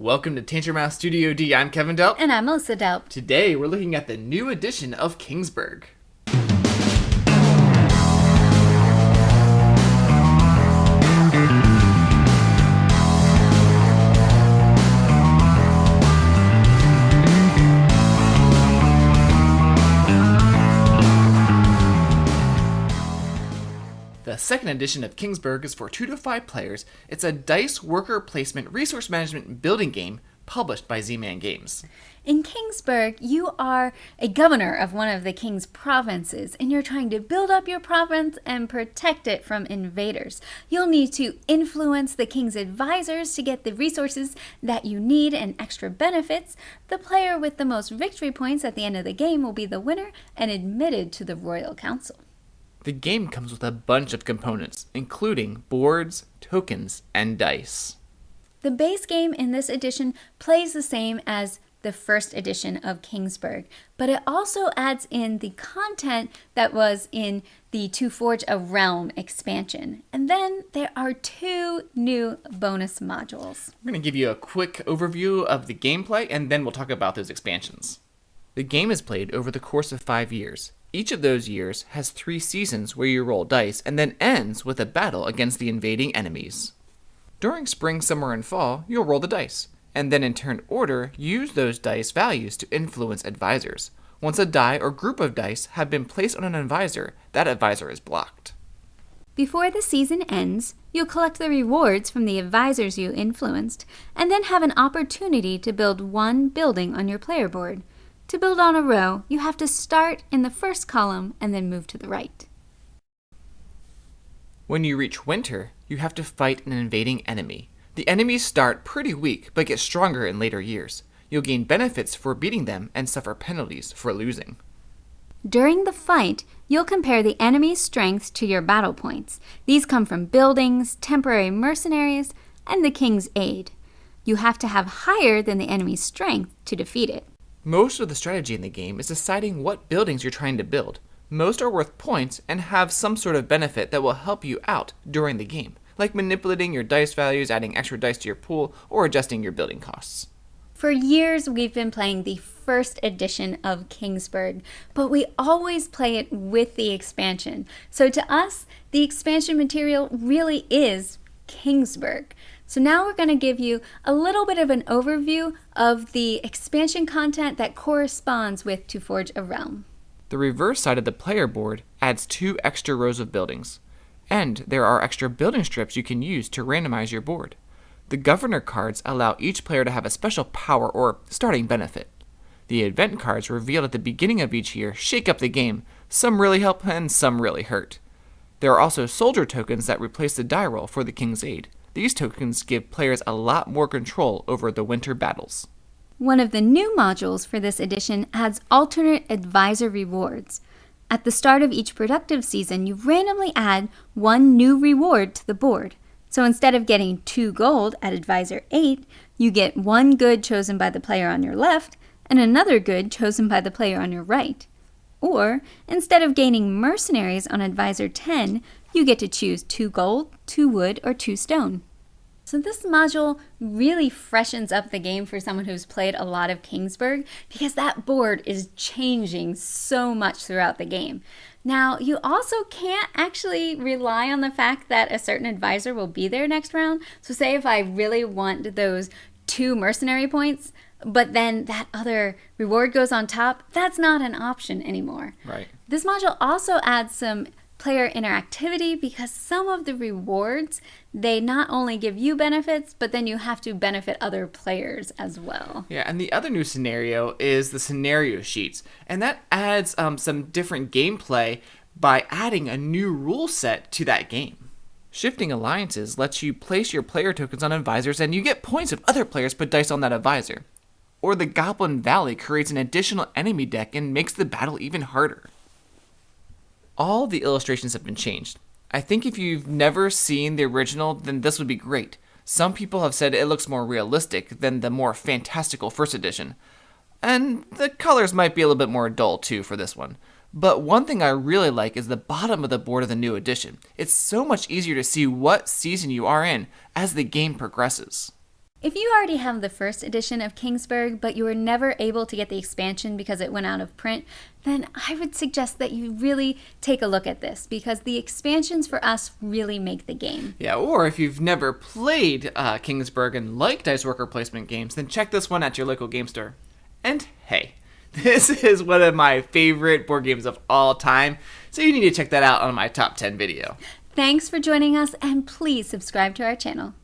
Welcome to Tangermouse Studio D. I'm Kevin Delp. And I'm Melissa Delp. Today we're looking at the new edition of Kingsburg. The second edition of Kingsburg is for 2 to 5 players. It's a dice worker placement resource management building game published by Z-Man Games. In Kingsburg, you are a governor of one of the king's provinces, and you're trying to build up your province and protect it from invaders. You'll need to influence the king's advisors to get the resources that you need and extra benefits. The player with the most victory points at the end of the game will be the winner and admitted to the royal council. The game comes with a bunch of components, including boards, tokens, and dice. The base game in this edition plays the same as the first edition of Kingsburg, but it also adds in the content that was in the To Forge a Realm expansion. And then there are 2 new bonus modules. We're going to give you a quick overview of the gameplay, and then we'll talk about those expansions. The game is played over the course of 5 years. Each of those years has 3 seasons where you roll dice and then ends with a battle against the invading enemies. During spring, summer, and fall, you'll roll the dice, and then in turn order, use those dice values to influence advisors. Once a die or group of dice have been placed on an advisor, that advisor is blocked. Before the season ends, you'll collect the rewards from the advisors you influenced, and then have an opportunity to build 1 building on your player board. To build on a row, you have to start in the first column and then move to the right. When you reach winter, you have to fight an invading enemy. The enemies start pretty weak, but get stronger in later years. You'll gain benefits for beating them and suffer penalties for losing. During the fight, you'll compare the enemy's strengths to your battle points. These come from buildings, temporary mercenaries, and the king's aid. You have to have higher than the enemy's strength to defeat it. Most of the strategy in the game is deciding what buildings you're trying to build. Most are worth points and have some sort of benefit that will help you out during the game, like manipulating your dice values, adding extra dice to your pool, or adjusting your building costs. For years, we've been playing the first edition of Kingsburg, but we always play it with the expansion. So to us, the expansion material really is Kingsburg. So now we're going to give you a little bit of an overview of the expansion content that corresponds with To Forge a Realm. The reverse side of the player board adds 2 extra rows of buildings, and there are extra building strips you can use to randomize your board. The governor cards allow each player to have a special power or starting benefit. The event cards revealed at the beginning of each year shake up the game. Some really help and some really hurt. There are also soldier tokens that replace the die roll for the king's aid. These tokens give players a lot more control over the winter battles. One of the new modules for this edition adds alternate advisor rewards. At the start of each productive season, you randomly add 1 new reward to the board. So instead of getting 2 gold at advisor 8, you get 1 good chosen by the player on your left and another good chosen by the player on your right. Or, instead of gaining mercenaries on advisor 10, you get to choose 2 gold, 2 wood, or 2 stone. So this module really freshens up the game for someone who's played a lot of Kingsburg because that board is changing so much throughout the game. Now, you also can't actually rely on the fact that a certain advisor will be there next round. So say if I really want those 2 mercenary points, but then that other reward goes on top, that's not an option anymore. Right. This module also adds some player interactivity because some of the rewards, they not only give you benefits, but then you have to benefit other players as well. Yeah, and the other new scenario is the scenario sheets, and that adds some different gameplay by adding a new rule set to that game. Shifting alliances lets you place your player tokens on advisors and you get points if other players put dice on that advisor. Or the Goblin Valley creates an additional enemy deck and makes the battle even harder. All the illustrations have been changed. I think if you've never seen the original, then this would be great. Some people have said it looks more realistic than the more fantastical first edition. And the colors might be a little bit more dull too for this one. But one thing I really like is the bottom of the board of the new edition. It's so much easier to see what season you are in as the game progresses. If you already have the first edition of Kingsburg, but you were never able to get the expansion because it went out of print, then I would suggest that you really take a look at this, because the expansions for us really make the game. Yeah, or if you've never played Kingsburg and like dice worker placement games, then check this one at your local game store. And hey, this is one of my favorite board games of all time, so you need to check that out on my top 10 video. Thanks for joining us, and please subscribe to our channel.